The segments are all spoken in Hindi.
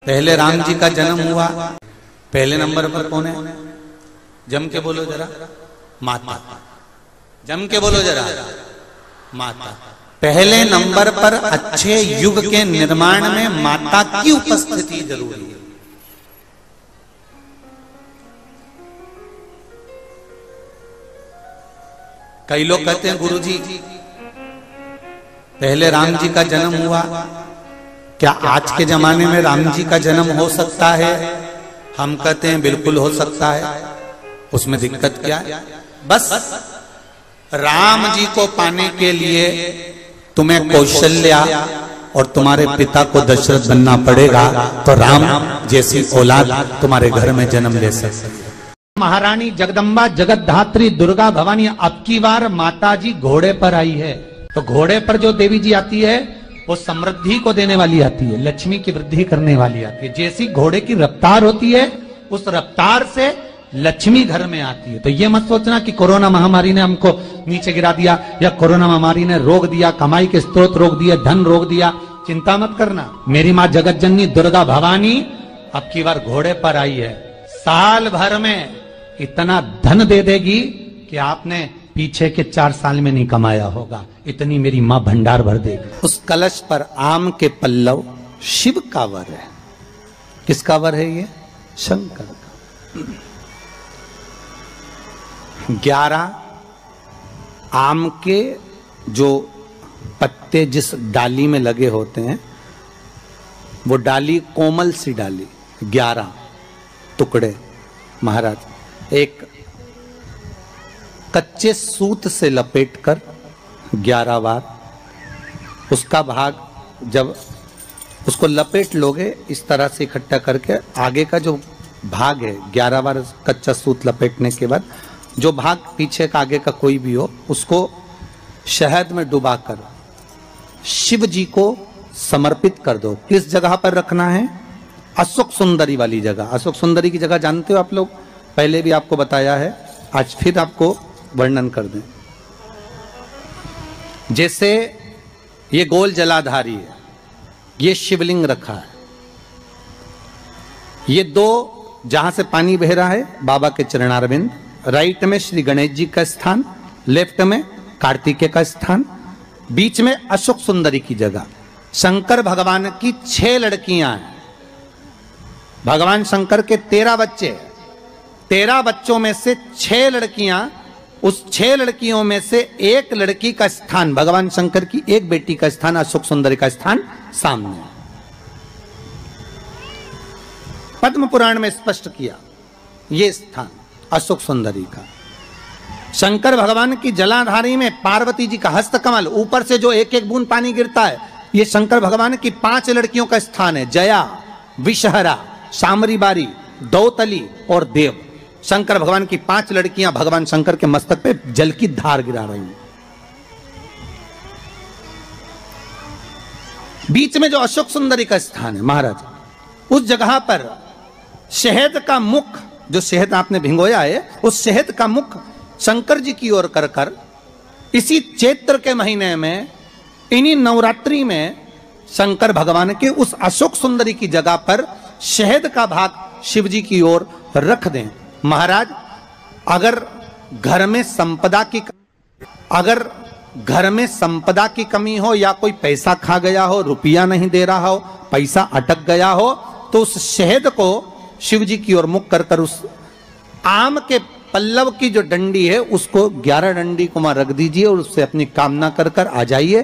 पहले राम जी का जन्म हुआ, पहले नंबर पर कौन है? जम के बोलो जरा, माता। जम के बोलो जरा, माता। पहले नंबर पर अच्छे युग के निर्माण में माता की उपस्थिति जरूरी है। कई लोग कहते हैं गुरुजी पहले राम जी का जन्म हुआ, क्या आज के जमाने में राम जी का जन्म हो सकता है? हम कहते हैं बिल्कुल हो सकता है, उसमें दिक्कत क्या है? बस राम जी को पाने के लिए तुम्हें कौशल्या और तुम्हारे पिता को दशरथ बनना पड़ेगा, तो राम जैसी औलाद तुम्हारे घर में जन्म ले सकती है। महारानी जगदम्बा जगतधात्री दुर्गा भवानी अब की बार माता जी घोड़े पर आई है। तो घोड़े पर जो देवी जी आती है वो समृद्धि को देने वाली आती है, लक्ष्मी की वृद्धि करने वाली आती है। जैसी घोड़े की रफ्तार होती है उस रफ्तार से लक्ष्मी घर में आती है। तो ये मत सोचना कि कोरोना महामारी ने हमको नीचे गिरा दिया या कोरोना महामारी ने रोक दिया, कमाई के स्रोत रोक दिया, धन रोक दिया। चिंता मत करना, मेरी माँ जगत जननी दुर्गा भवानी अब की बार घोड़े पर आई है। साल भर में इतना धन दे देगी कि आपने पीछे के 4 साल में नहीं कमाया होगा, इतनी मेरी मां भंडार भर देगी। उस कलश पर आम के पल्लव शिव का वर है। किसका वर है ये? शंकर का। 11 आम के जो पत्ते जिस डाली में लगे होते हैं वो डाली कोमल सी डाली, 11 टुकड़े महाराज एक कच्चे सूत से लपेटकर 11 बार उसका भाग, जब उसको लपेट लोगे इस तरह से इकट्ठा करके, आगे का जो भाग है 11 बार कच्चा सूत लपेटने के बाद जो भाग पीछे का आगे का कोई भी हो उसको शहद में डुबाकर शिव जी को समर्पित कर दो। किस जगह पर रखना है? अशोक सुंदरी वाली जगह। अशोक सुंदरी की जगह जानते हो आप लोग, पहले भी आपको बताया है, आज फिर आपको वर्णन कर दें। जैसे ये गोल जलाधारी है, ये शिवलिंग रखा है, ये 2 जहां से पानी बह रहा है बाबा के चरणारविंद, राइट में श्री गणेश जी का स्थान, लेफ्ट में कार्तिकेय का स्थान, बीच में अशोक सुंदरी की जगह। शंकर भगवान की 6 लड़कियां हैं। भगवान शंकर के 13 बच्चे, 13 बच्चों में से 6 लड़कियां, उस 6 लड़कियों में से एक लड़की का स्थान, भगवान शंकर की एक बेटी का स्थान, अशोक सुंदरी का स्थान सामने है। पद्म पुराण में स्पष्ट किया ये स्थान अशोक सुंदरी का। शंकर भगवान की जलाधारी में पार्वती जी का हस्तकमल, ऊपर से जो एक एक बूंद पानी गिरता है, ये शंकर भगवान की 5 लड़कियों का स्थान है। जया, विषहरा, शामरी बारी, दौतली और देव। शंकर भगवान की 5 लड़कियां भगवान शंकर के मस्तक पे जल की धार गिरा रही हैं। बीच में जो अशोक सुंदरी का स्थान है महाराज, उस जगह पर शहद का मुख, जो शहद आपने भिंगोया है, उस शहद का मुख शंकर जी की ओर कर कर इसी चैत्र के महीने में, इन्हीं नवरात्रि में शंकर भगवान के उस अशोक सुंदरी की जगह पर शहद का भाग शिव जी की ओर रख दें। महाराज अगर घर में संपदा की कमी हो या कोई पैसा खा गया हो, रुपया नहीं दे रहा हो, पैसा अटक गया हो, तो उस शहद को शिव जी की ओर मुख कर कर उस आम के पल्लव की जो डंडी है उसको 11 डंडी को वहां रख दीजिए और उससे अपनी कामना कर कर आ जाइए।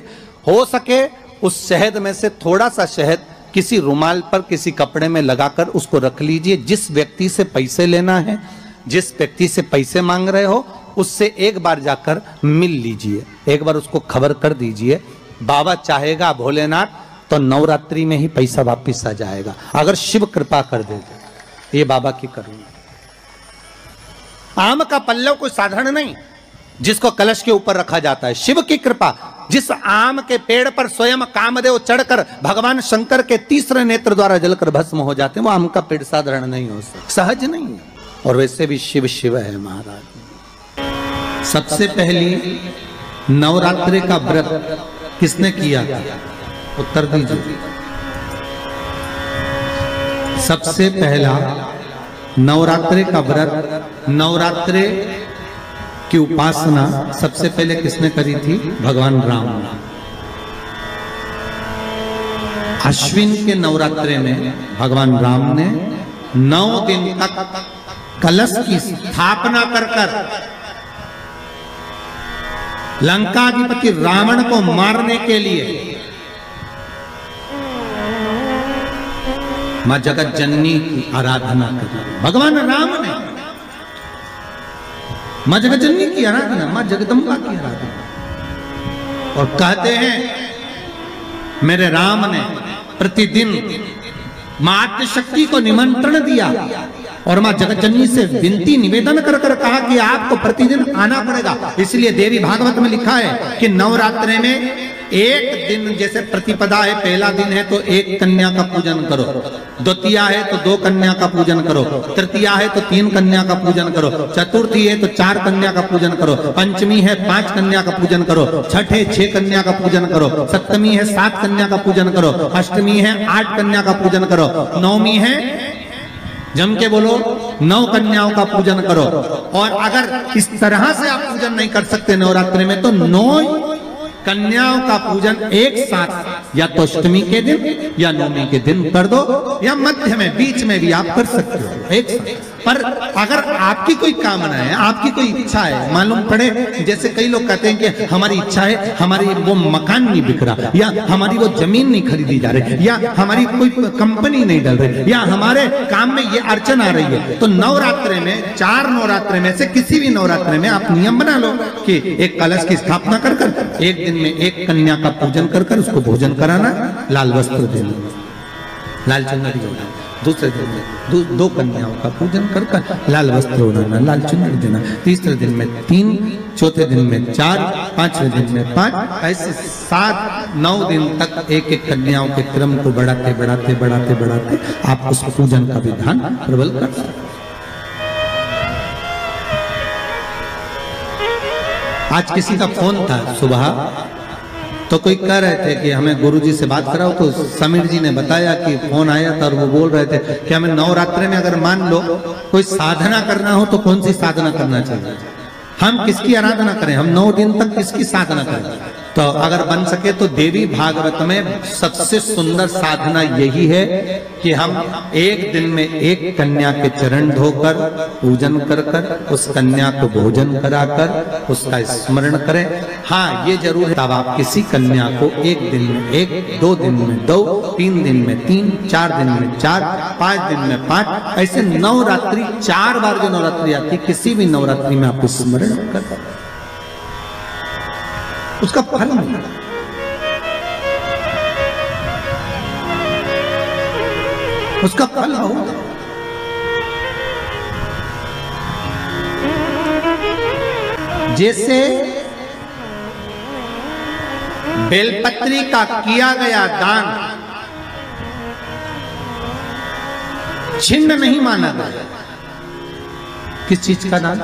हो सके उस शहद में से थोड़ा सा शहद किसी रुमाल पर, किसी कपड़े में लगाकर उसको रख लीजिए। जिस व्यक्ति से पैसे लेना है, जिस व्यक्ति से पैसे मांग रहे हो, उससे एक बार जाकर मिल लीजिए, एक बार उसको खबर कर दीजिए। बाबा चाहेगा भोलेनाथ तो नवरात्रि में ही पैसा वापिस आ जाएगा, अगर शिव कृपा कर दे। ये बाबा की करुणा। आम का पल्लव कोई साधारण नहीं जिसको कलश के ऊपर रखा जाता है, शिव की कृपा। जिस आम के पेड़ पर स्वयं कामदेव चढ़कर भगवान शंकर के तीसरे नेत्र द्वारा जलकर भस्म हो जाते हैं, वो आम का पेड़ साधारण नहीं हो सकता, सहज नहीं है। और वैसे भी शिव शिव है महाराज। सबसे पहली नवरात्रि का व्रत किसने किया? उत्तर दीजिए। सबसे पहला नवरात्रे का व्रत, नवरात्रे की उपासना सबसे पहले किसने करी थी? भगवान राम ने। अश्विन के नवरात्रे में भगवान राम ने 9 दिन तक कलश की स्थापना कर लंकाधिपति रावण को मारने के लिए मां जगत जननी की आराधना करी। भगवान राम ने मां जगत जननी की आराधना, मां जगदम्बा की आराधना। और कहते हैं मेरे राम ने प्रतिदिन मां आद्यशक्ति को निमंत्रण दिया और मां जगतजननी से विनती निवेदन कर कहा कि आपको प्रतिदिन आना पड़ेगा। इसलिए देवी भागवत में लिखा है कि नवरात्रे में एक दिन, जैसे प्रतिपदा है, पहला दिन है तो एक कन्या का पूजन करो, द्वितीया है तो 2 कन्या का पूजन करो, तृतीया है तो 3 कन्या का पूजन करो, चतुर्थी है तो 4 कन्या का पूजन करो, पंचमी है 5 कन्या का पूजन करो, छठ है 6 कन्या का पूजन करो, सप्तमी है 7 कन्या का पूजन करो, अष्टमी है 8 कन्या का पूजन करो, नवमी है, जम के बोलो, 9 कन्याओं का पूजन करो। और अगर इस तरह से आप पूजन नहीं कर सकते नवरात्रि में तो 9 कन्याओं का पूजन एक साथ या तो अष्टमी के दिन या नवमी के दिन कर दो, या मध्य में, बीच में भी आप कर सकते हो एक साथ। पर अगर आपकी कोई कामना है, आपकी कोई इच्छा है, मालूम पड़े, जैसे कई लोग कहते हैं कि हमारी इच्छा है, हमारी वो मकान नहीं बिक रहा, या हमारी वो जमीन नहीं खरीदी जा रही, या हमारी कोई कंपनी नहीं डल रही, या हमारे काम में ये अड़चन आ रही है, तो नवरात्रे में, 4 नवरात्रे में से किसी भी नवरात्रे में आप नियम बना लो कि एक कलश की स्थापना कर एक दिन में एक कन्या का पूजन कर उसको भोजन कराना, लाल वस्त्र देना, लाल चुनरी देना, दूसरे दिन में 2 कन्याओं का पूजन कर लाल वस्त्र ओढ़ाना, लाल चुनरी देना, तीसरे दिन में 3, चौथे दिन में 4, 5वें दिन में 5, ऐसे 7-9 दिन तक एक एक कन्याओं के क्रम को बढ़ाते आप उस पूजन का विधान प्रबल कर सकते। आज किसी का फोन था सुबह, तो कोई कह रहे थे कि हमें गुरुजी से बात कराओ, तो समीर जी ने बताया कि फोन आया था और वो बोल रहे थे कि हमें नवरात्रि में अगर मान लो कोई साधना करना हो तो कौन सी साधना करना चाहिए, हम किसकी आराधना करें, हम 9 दिन तक किसकी साधना करें। तो अगर बन सके तो देवी भागवत में सबसे सुंदर साधना यही है कि हम एक दिन में एक कन्या के चरण धोकर पूजन कर उस कन्या को भोजन कराकर उसका स्मरण करें। हाँ, ये जरूर है, तब आप किसी कन्या को एक दिन में 1, 2 दिन में 2, 3 दिन में 3, 4 दिन में 4, 5 दिन में 5, ऐसे नवरात्रि 4 बार जो नवरात्रि आती, किसी भी नवरात्रि में आप स्मरण कर उसका फल मिलता, उसका फल बहुत। जैसे बेलपत्री का किया गया दान छिन्न नहीं माना गया। किस चीज का दान?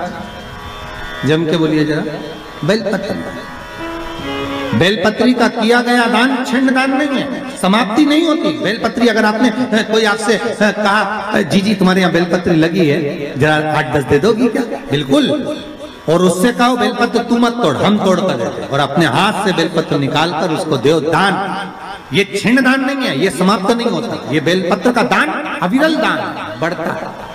जम के बोलिए जरा। बेलपत्री, बेलपत्री का किया गया दान छिन्न दान नहीं है, समाप्ति नहीं होती। बेलपत्री अगर आपने कोई आपसे कहा जी तुम्हारे यहाँ बेलपत्री लगी है, जरा 8-10 दे दोगी क्या? बिल्कुल। और उससे कहो बेलपत्र तू मत तोड़, हम तोड़ कर देते, और अपने हाथ से बेलपत्र निकाल कर उसको दो दान। ये छिन्न दान नहीं है, ये समाप्त नहीं होता। ये बेलपत्र का दान अविरल दान बढ़ता है।